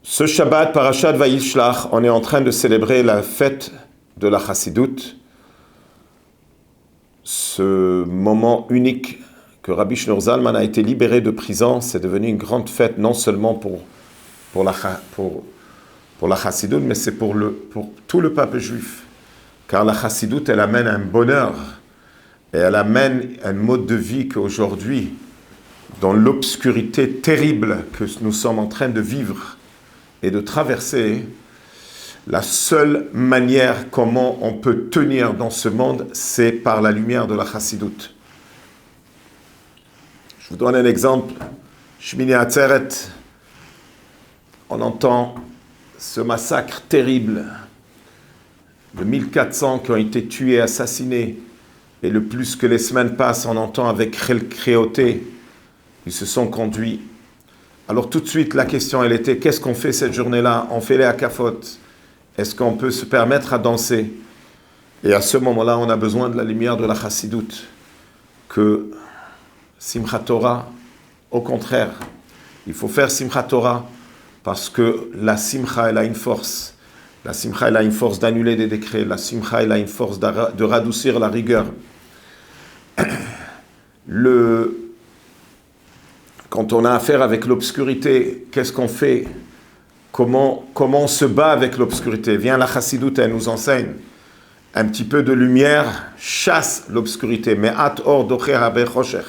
Ce Shabbat, Parashat Vayishlach, on est en train de célébrer la fête de la Chassidoute, ce moment unique que Rabbi Shneur Zalman a été libéré de prison. C'est devenu une grande fête, non seulement pour la Chassidoute, mais c'est pour tout le peuple juif. Car la Chassidoute, elle amène un bonheur, et elle amène un mode de vie qu'aujourd'hui, dans l'obscurité terrible que nous sommes en train de vivre et de traverser, la seule manière comment on peut tenir dans ce monde, c'est par la lumière de la Chassidoute. Je vous donne un exemple. Shmini Atzeret, on entend ce massacre terrible de 1400 qui ont été tués, assassinés, et le plus que les semaines passent, on entend avec cruauté, ils se sont conduits. Alors tout de suite, la question, elle était, qu'est-ce qu'on fait cette journée-là? On fait les hakafot. Est-ce qu'on peut se permettre à danser? Et à ce moment-là, on a besoin de la lumière de la Chassidoute. Que Simchat Torah, au contraire, il faut faire Simchat Torah parce que la Simcha, elle a une force. La Simcha, elle a une force d'annuler des décrets. La Simcha, elle a une force de radoucir la rigueur. Quand on a affaire avec l'obscurité, qu'est-ce qu'on fait? Comment on se bat avec l'obscurité? Viens, la Chassidoute, elle nous enseigne. Un petit peu de lumière chasse l'obscurité. Me'at or docher habe chosher.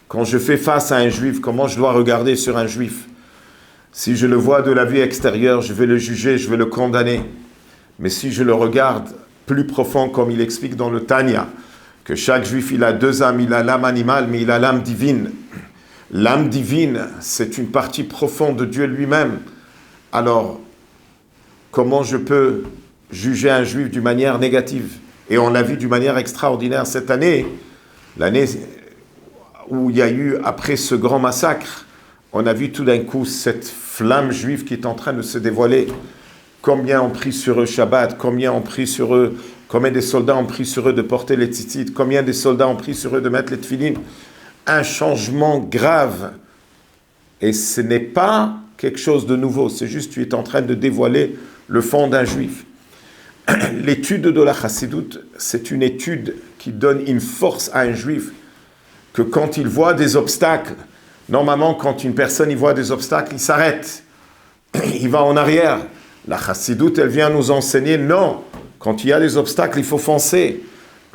Quand je fais face à un juif, comment je dois regarder sur un juif? Si je le vois de la vue extérieure, je vais le juger, je vais le condamner. Mais si je le regarde plus profond, comme il explique dans le Tanya, que chaque juif, il a deux âmes, il a l'âme animale, mais il a l'âme divine. L'âme divine, c'est une partie profonde de Dieu lui-même. Alors, comment je peux juger un juif d'une manière négative? Et on l'a vu d'une manière extraordinaire cette année, l'année où il y a eu, après ce grand massacre, on a vu tout d'un coup cette flamme juive qui est en train de se dévoiler. Combien ont pris sur eux Shabbat, combien ont pris sur eux, combien des soldats ont pris sur eux de porter les tzitzit, combien des soldats ont pris sur eux de mettre les tefillin. Un changement grave. Et ce n'est pas quelque chose de nouveau, c'est juste tu es en train de dévoiler le fond d'un juif. L'étude de la Chassidoute, c'est une étude qui donne une force à un juif que quand il voit des obstacles, normalement quand une personne il voit des obstacles, il s'arrête, il va en arrière. La Chassidoute, elle vient nous enseigner, non, quand il y a des obstacles, il faut foncer,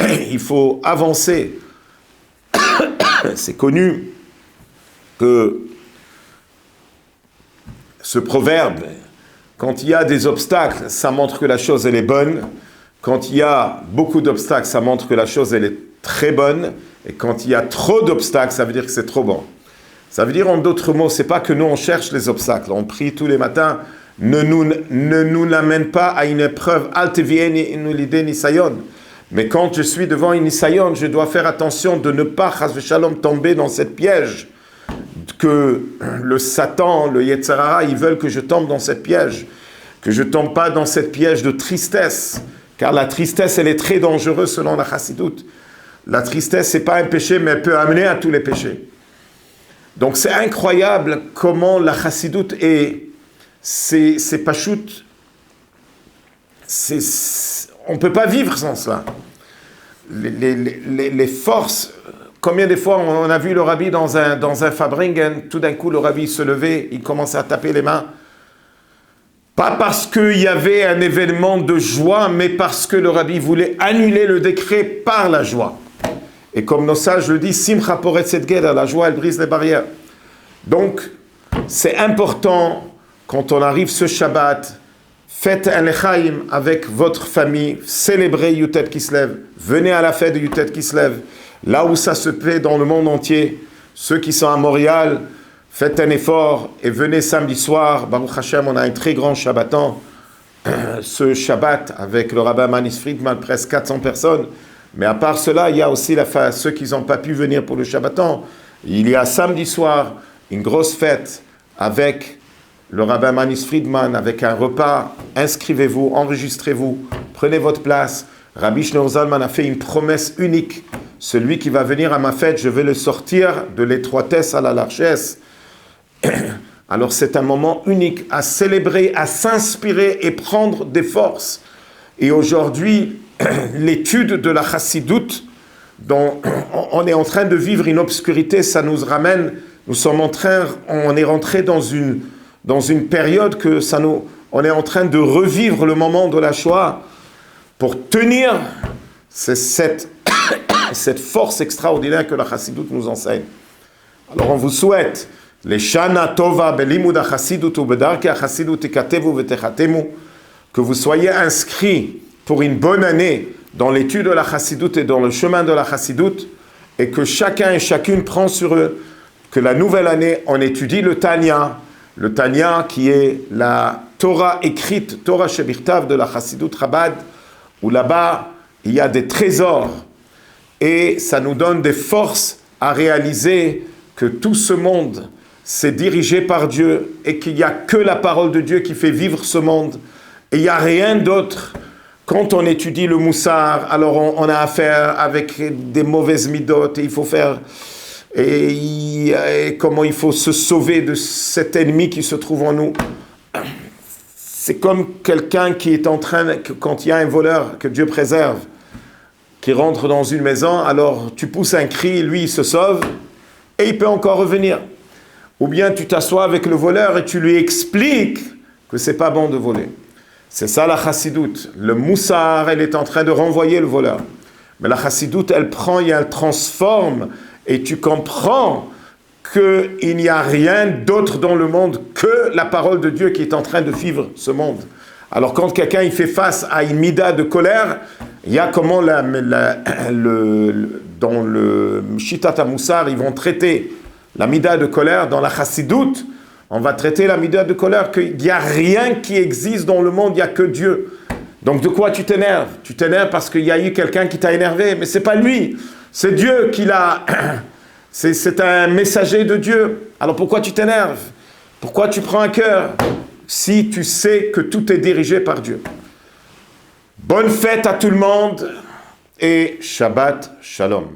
il faut avancer. C'est connu que ce proverbe, quand il y a des obstacles, ça montre que la chose elle est bonne. Quand il y a beaucoup d'obstacles, ça montre que la chose elle est très bonne. Et quand il y a trop d'obstacles, ça veut dire que c'est trop bon. Ça veut dire en d'autres mots, c'est pas que nous on cherche les obstacles. On prie tous les matins, ne nous l'amène pas à une épreuve. Al tevieni inu lidei nisayon. Mais quand je suis devant une nisayon, je dois faire attention de ne pas, chas v'shalom, tomber dans cette piège. Que le Satan, le Yetzer Hara, ils veulent que je tombe dans cette piège. Que je ne tombe pas dans cette piège de tristesse. Car la tristesse, elle est très dangereuse selon la Chassidoute. La tristesse, ce n'est pas un péché, mais elle peut amener à tous les péchés. Donc c'est incroyable comment la Chassidoute est... C'est pachout. On ne peut pas vivre sans cela. Les forces... Combien de fois on a vu le rabbi dans un Fabringen, tout d'un coup le rabbi se levait, il commençait à taper les mains. Pas parce qu'il y avait un événement de joie, mais parce que le rabbi voulait annuler le décret par la joie. Et comme nos sages le disent, Simcha poret sedgeda, la joie elle brise les barrières. Donc, c'est important, quand on arrive ce Shabbat, faites un lechaim avec votre famille, célébrez Yutet Kislev, venez à la fête de Yutet Kislev. Là où ça se fait dans le monde entier, ceux qui sont à Montréal, faites un effort et venez samedi soir. Baruch Hashem, on a un très grand Shabbaton. Ce Shabbat, avec le rabbin Manis Friedman, presque 400 personnes. Mais à part cela, il y a aussi ceux qui n'ont pas pu venir pour le Shabbaton. Il y a samedi soir une grosse fête avec le rabbin Manis Friedman, avec un repas. Inscrivez-vous, enregistrez-vous, prenez votre place. Rabbi Shneur Zalman a fait une promesse unique. Celui qui va venir à ma fête, je vais le sortir de l'étroitesse à la largesse. Alors c'est un moment unique à célébrer, à s'inspirer et prendre des forces. Et aujourd'hui, l'étude de la chassidoute, dont on est en train de vivre une obscurité, ça nous ramène, on est rentré dans une période que on est en train de revivre le moment de la Shoah pour tenir cette force extraordinaire que la chassidoute nous enseigne. Alors on vous souhaite les Shana Tova Belimud HaChassidut Ubedarke HaChassidut Tikatevu Vetechatemu, que vous soyez inscrits pour une bonne année dans l'étude de la chassidoute et dans le chemin de la chassidoute, et que chacun et chacune prend sur eux que la nouvelle année, on étudie le Tanya qui est la Torah écrite, Torah Shebirtav de la chassidoute Chabad, où là-bas, il y a des trésors, et ça nous donne des forces à réaliser que tout ce monde, c'est dirigé par Dieu, et qu'il n'y a que la parole de Dieu qui fait vivre ce monde, et il n'y a rien d'autre. Quand on étudie le moussar, alors on a affaire avec des mauvaises midotes, et il faut faire, et comment il faut se sauver de cet ennemi qui se trouve en nous. C'est comme quelqu'un qui est en train, quand il y a un voleur, que Dieu préserve, qui rentre dans une maison, alors tu pousses un cri, lui il se sauve, et il peut encore revenir. Ou bien tu t'assois avec le voleur et tu lui expliques que c'est pas bon de voler. C'est ça la chassidoute. Le moussar, elle est en train de renvoyer le voleur. Mais la chassidoute, elle prend et elle transforme, et tu comprends qu'il n'y a rien d'autre dans le monde que la parole de Dieu qui est en train de vivre ce monde. Alors quand quelqu'un il fait face à une mida de colère, il y a comment dans le Shitat HaMussar, ils vont traiter la mida de colère. Dans la chassidoute, on va traiter la mida de colère, qu'il n'y a rien qui existe dans le monde, il n'y a que Dieu. Donc de quoi tu t'énerves? Tu t'énerves parce qu'il y a eu quelqu'un qui t'a énervé, mais ce n'est pas lui, c'est Dieu qui l'a... C'est un messager de Dieu. Alors pourquoi tu t'énerves? Pourquoi tu prends un cœur si tu sais que tout est dirigé par Dieu? Bonne fête à tout le monde et Shabbat Shalom.